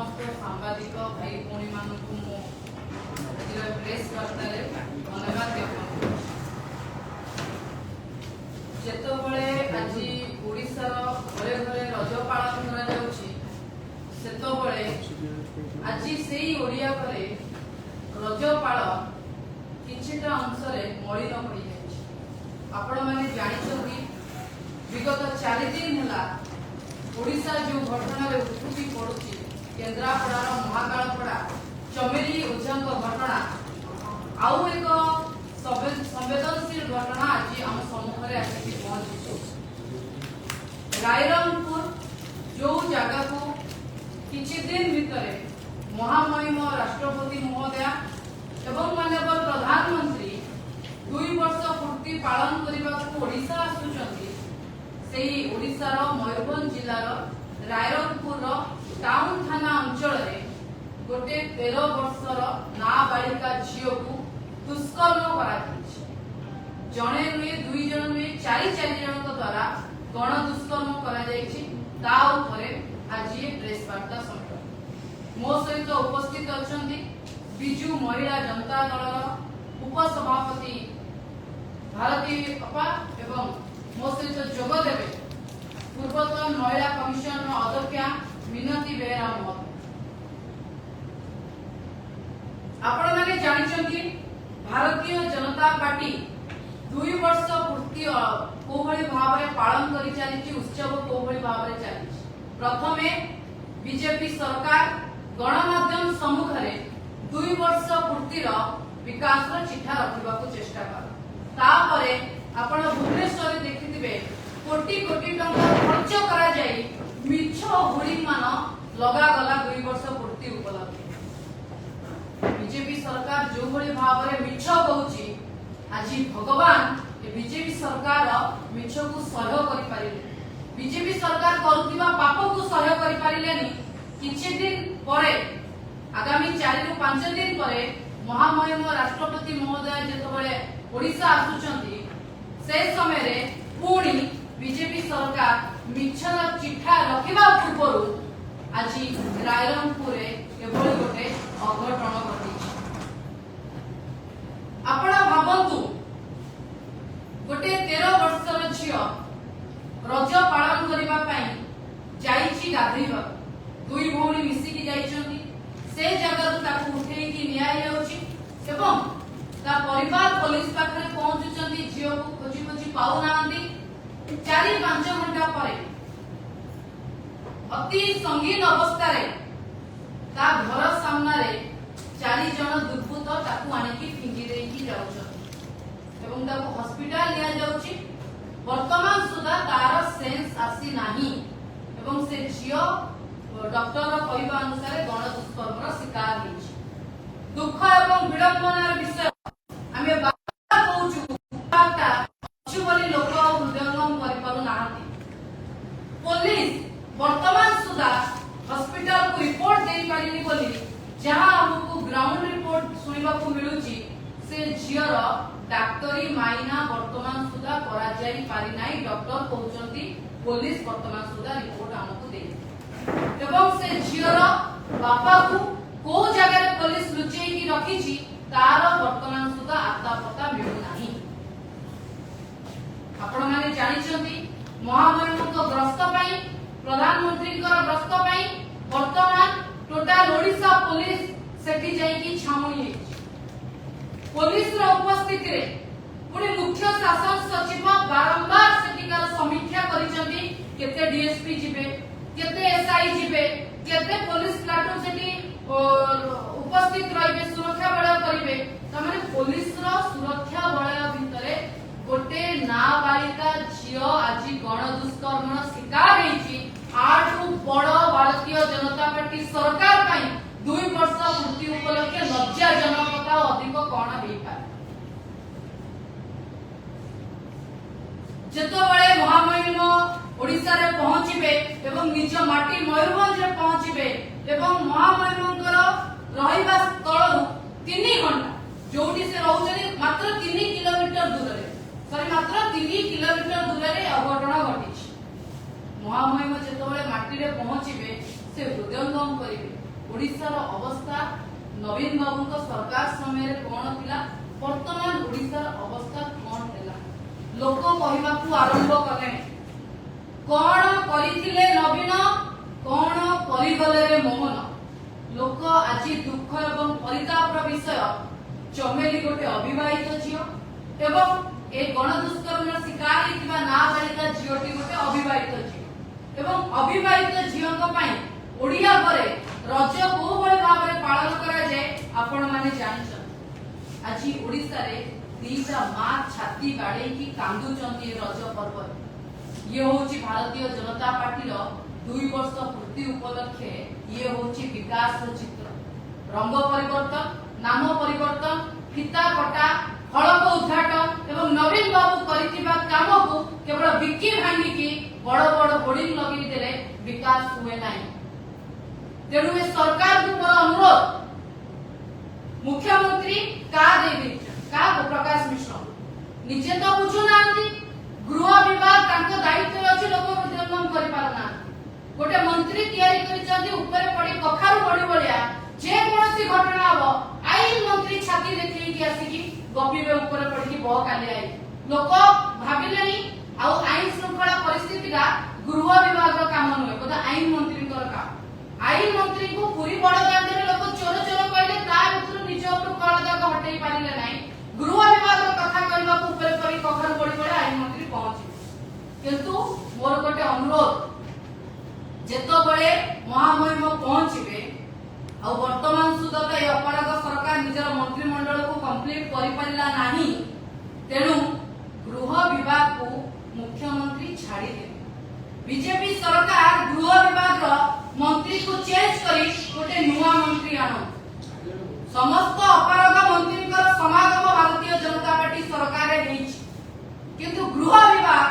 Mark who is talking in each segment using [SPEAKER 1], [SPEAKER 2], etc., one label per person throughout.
[SPEAKER 1] समस्त सांबादिक भाई भौणी मानक प्रेस वार्तार धन्यवाद ज्ञापन जेतबले आज ओडिशार घरे घरे रज पालन करा आज से ओडिया घरे रज पालन किछिटा अंशरे मलिन पड़ जाए। आपण माने जानिछथि विगत 4 दिन होला ओडिशा जो घटना रे उठुकी पड़ुची केन्द्रापड़ार महाकालपड़ा चमेली ओझांक घटना आउ एक संवेदनशील घटना आज आम सम्मुखें आसिक पहुंची। रायरंगपुर जो जगह को किछि दिन भितरे महामहिम राष्ट्रपति महोदय एवं माननीय प्रधानमंत्री 2 वर्ष पूर्ति पालन करने को ओडिशा आसुचंती से ओडिशार मयूरभंज जिलार रायरंगपुर टाउन थाना अंचल गोटे 13 वर्षर नाबालिका झील को दुष्कर्म करा जड़े नुहे 2 जन नुहे 4 जन द्वारा गण दुष्कर्म करा आज ये प्रेस वार्ता संपर्क मो सहित उपस्थित अच्छा बिजू महिला जनता दल उपसभापति भारती अपा एवं मो सहित जोग देवे पूर्वतन महिला कमिशन अध्यक्ष मिनती बेहेरा महतो। आपण माने जानिछंती भारतीय जनता पार्टी 2 वर्ष पूर्ति कोभଳି भाबरे पालन करि चलिछि उत्सव कोभଳି भाबरे चलिछि। प्रथमे बीजेपी सरकार गणमाध्यम सम्मुखरे 2 वर्ष पूर्तिर विकासर चिठा रखिबाकू चेष्टा कर तापरे आपण भुवनेश्वर देखिथिबे कोटी कोटी टंका खर्च करा जाई मिछ होर्डिंग मान लगा गला 2 वर्ष पूर्ति उपलब्धि बीजेपी सरकार जो भली भाबरे मिछ कहूची आज भगवान बीजेपी सरकार मिछ को सहयोग करि पारिले बीजेपी सरकार करुथिबा पाप को सहयोग करि पारिलेनी। किछि दिन परे आगामी 4 रु 5 दिन परे महामहिम राष्ट्रपति महोदय जेतबेले ओडिशा आसुचंती से समय रे पुणी बीजेपी सरकार मिछर चिठा रखिबा पूर्वरु आज रायरंगपुर एभली गोटे अघटन घटी। आपण भाबंतु गोटे 13 वर्षर झियो रज पालन करिबा पई जाईची गाधैबा 2 भौणी मिसिकी जाईचंती से जगह ताकू उठेई की निया जाउची एवं ता परिवार पुलिस पाखरे पहुंचुचंती झियो को खोजी खोजी पाउ नांदी 4-5 घंटा परे अति संगीन अवस्था रे ता घर सामना रे 4 जन दुर्बृत्त ताकू आनिकी फिंगी देई जाउछन एवं ताकू हॉस्पिटल लिया जाउची। वर्तमान सुधा तार सेंस आसी नाही एवं से झियो डॉक्टर कहवा अनुसार गण दुष्कर्म शिकार होइछि। दुख एवं विडंबनार विषय आमे बार कहूछु बाटा छु बोली लोक हृदयंगम करि पारु नाहंती। पुलिस वर्तमान सुधा हॉस्पिटल को रिपोर्ट देई पारिनी बोली जहां हमको ग्राउंड रिपोर्ट सुनिबा को मिलुची से झियर डाक्टरी माइना वर्तमान सुधा करा जाई पारि नाही। डॉक्टर कहउचंती पुलिस वर्तमान सुधा रिपोर्ट हमको दे एवं से झियर बापा को जगह पुलिस लुचेई की रखिछि तार वर्तमान सुधा आता पता मिलु नाही। आपण माने जानिछंती महामहिम को ग्रस्त पई प्रधानमंत्री को ग्रस्त पई वर्तमान टोटल ओडिशा पुलिस सेठी जाई की छामुनी पुलिस रो उपस्थिति रे पुनी मुख्य शासन सचिव बारंबार सेठिकार समीक्षा करिसंती केते डीएसपी जिबे केते एसआई जिबे केते पुलिस प्लाटून सेठी उपस्थित रहिबे सुरक्षा बळ करिवे तमाने पुलिस रो सुरक्षा बळ भितरे गोटे नाबालिका झियो आज गण दुष्कर्म शिकार हेछि। आठु बड़ भारतीय जनता पार्टी सरकार पई 2 वर्ष पूर्ति उपलक्षे लज्जाजनक अधिक कौन हो पाए। जेतबेले महामहिम ओडिशा रे पहुंचीबे एवं निज माटी मयूरभंज रे पहुंचीबे एवं महामहिमकर रहिबा स्थल 3 घंटा जोटी से रहउछनी मात्र 3 किलोमीटर दूर रे मात्र 3 किलोमीटर दूर रे अघटन घटिछि। महामहिम जेतबेले माटी रे पहुंचीबे से हृदयंगम करिवे ओडिशार अवस्था नवीन बाबू सरकार समय कौन थिला वर्तमान ओडिशार अवस्था कौन है लोक कहवाकू आरंभ कले कौन करिथिले नवीन कौन करिगले रे मोहन लोक आज दुख एवं परितापर विषय चमेली गोटे अविवाहित झील एवं ए गणदुष्कर्म शिकार होता नाबालिका झीलटी गोटे अविवाहित झील एवं अविवाहित झील ओडिया घरे रज को भाव में पालन करा जाए आपण माने जानिछन आज ओडिसा रे दीटा मां छाती बाड़े की कांदुचंती रज पर्व ये होची भारतीय जनता पार्टी रो 2 वर्ष पूर्ति उपलक्षे ये होची विकास चित्र रंग परिवर्तन नाम परिवर्तन फीता कटा फलक उद्घाटन एवं नवीन बाबू करिथिबा काम को केवल बिक्की भांगी की बड़ बड़ होर्डिंग लगी देले विकास हुए नाही तेणु ए सरकार को मोर अनुरोध मुख्यमंत्री का देवी का प्रकाश मिश्र निजे तो बुझु नांती गृह विभाग तांको दायित्व अछि लोक विद्यमान करि पारना गोटे मंत्री तयारी करि चंदी ऊपर पड़ी कखारु बड़ी बलिया जे कोनसी घटना हबो आईन मंत्री छाती देखि कि आसी की गपिबे ऊपर पड़ी की बह काले आई लोक भाबिलेनी आ आईन श्रृंखला परिस्थिति का गृह विभाग रो काम नय बोदा आईन मंत्री कर काम आईन मंत्री को पूरी बड़ दांडे लोक चोर चोर कहले ता भितर निज ऊपर कळ दाग हटै पारिले नाही गृह विभाग रो कथा कहबा को ऊपर पड़ी कखारु बड़ी बड़े आईन मंत्री पहुंची किंतु मोर गोटे अनुरोध जेतो बळे महामहिम पहुंचीबे आ वर्तमान सुधा तो अपराध सरकार निजर मंत्रिमंडल को कंप्लीट करि परिला नाही तेणु गृह विभाग को मुख्यमंत्री छाड़ी दे बीजेपी सरकार गृह विभाग रो मंत्री को चेंज करी गोटे नुआ मंत्री आनो समस्त अपराध मंत्री कर समागम भारतीय जनता पार्टी सरकार रे हेछि किंतु गृह विभाग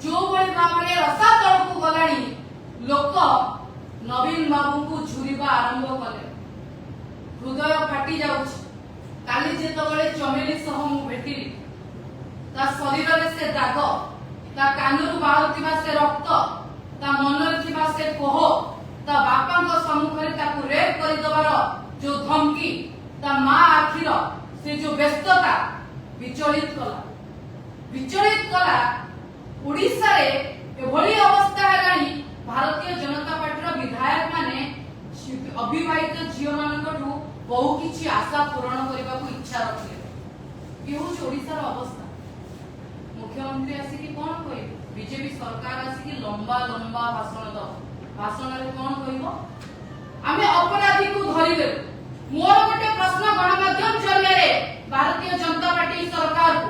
[SPEAKER 1] जो बळी भाबरे रसा तळ को गलाणी लोक नवीन बाबू को झुरिबा आरंभ कले हृदय फाटी जाउछ काली जेतबेले चमेली सह मु भेटिली ता शरीर रे से दाग ता कानरू बाहुथिबा से रक्त ता मनर थिबा से कोह ता बापा को सम्मुख रे ताकू रेप करि दबार जो धमकी ता मां आखिर से जो व्यस्तता विचलित कला ओडिसा रे एभली अवस्था हेलानी भारतीय जनता पार्टी रो विधायक माने अविवाहित झील मानकठू बहु किछि आशा पूर्ण करबा को इच्छा रखले ये हो ओडिसा रो अवस्था मुख्यमंत्री आसी की कोन कहि बीजेपी सरकार आसी की लंबा लंबा भाषण द भाषण रे कोन कहिबो आमे अपराधी को धरि दे मोर गोटे प्रश्न गणमाध्यम जरिया रे भारतीय जनता पार्टी सरकार को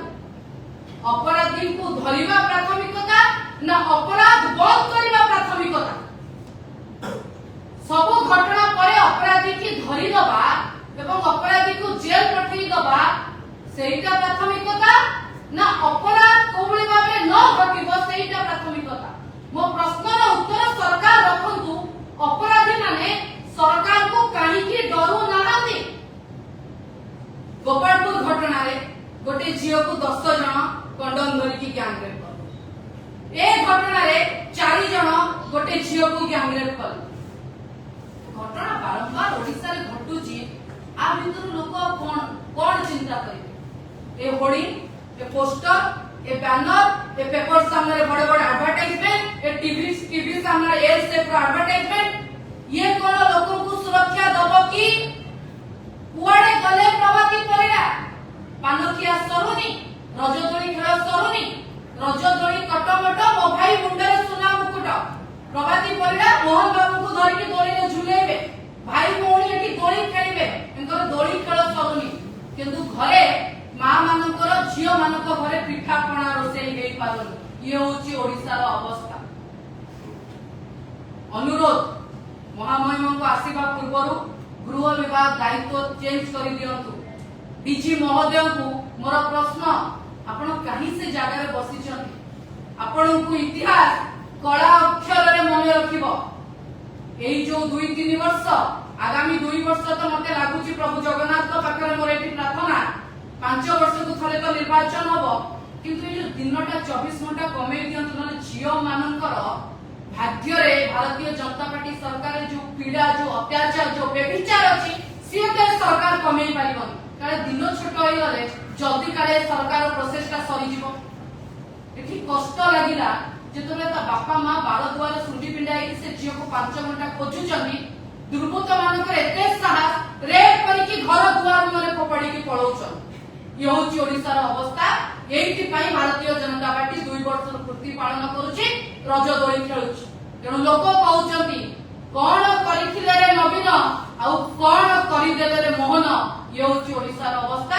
[SPEAKER 1] अपराधी को धरिबा प्राथमिकता ना अपराध बंद करबा प्राथमिकता सब घटना परे अपराधी की धरि दबा एवं अपराधी को जेल पठेई दबा सेहिटा प्राथमिकता ना अपराध कोबळी भाबे न घटिबो सेहिटा प्राथमिकता मो प्रश्नर उत्तर सरकार रखंतु अपराधी माने सरकार को काहे की डरू नाहांती गोपालपुर घटना रे गोटे झियो को 10 जण कंडम धरि की गैंग रेप कर ए घटना रे 4 जण गोटे झियो को गैंग रेप कर घटना बारंबार ओडिसा रे घटुची आ भितर लोक कोन चिंता करिवे ए होर्डिंग ए पोस्टर ए बैनर ए पेपर सामने रे बड़े बड़े एडवर्टाइजमेंट ए टीवी सामने रे एल शेप रो एडवर्टाइजमेंट ये कोन लोगों को सुरक्षा दबो की कुआडे गले प्रभाती परिला पानखिया सरुनी रजदोली खेल सरुनी रजदोली कटमट मो भाई मुंडे सुना मुकुट प्रभाती परिला मोहन बाबू को धरि के दोली रे झुलेबे भाई भौणी एठी दोली खेलिबे एंकर दोली खेल सरुनी किंतु घरे मां मानकर झियो मानक घरे पिठा पणा रोसेई हेई पारन ये होची ओडिसा रो अवस्था अनुरोध महामहिम को आसीबा पूर्वरु गृह विभाग दायित्व चेंज करि दियंतु डीजी महोदय को मोर प्रश्न आपण कहीं से जगह रे बसी छथि आपण को इतिहास कला अक्षर रे मन रखिबो एई जो 2-3 वर्ष आगामी 2 वर्ष तो मते लागुची प्रभु जगन्नाथ को पाखरे मोर एठी प्रार्थना 5 वर्ष को थले तो निर्वाचन हबो किंतु ए जो दिनटा 24 घंटा कमे दियंतु न झियो मानकर भाग्य रे भारतीय जनता पार्टी सरकार जो पीड़ा जो अत्याचार जो व्यभिचार अछि सी सरकार कमेई पारिबन काले दिन छोट होई गले जल्दी काले सरकार प्रोसेस ता सरी जीवो एठी कष्ट लागिला जेतबे ता बापा मां बाल द्वार सुंडी पिंडाई से झियो को 5 घंटा खोजुचंदी दुर्बृत्त मानकर एते साहस रेप करी कि घर दुआर माने फोपाडी की पळौछन ये होची ओडिसा रो अवस्था एठी पई भारतीय जनता पार्टी 2 वर्ष पूर्ति पालन करूची रज दोली खेलुची तेणु लोक कहउचंती कोन करिथिले रे नवीन आउ कोन करिदेले रे मोहन ये होची ओडिसा रो अवस्था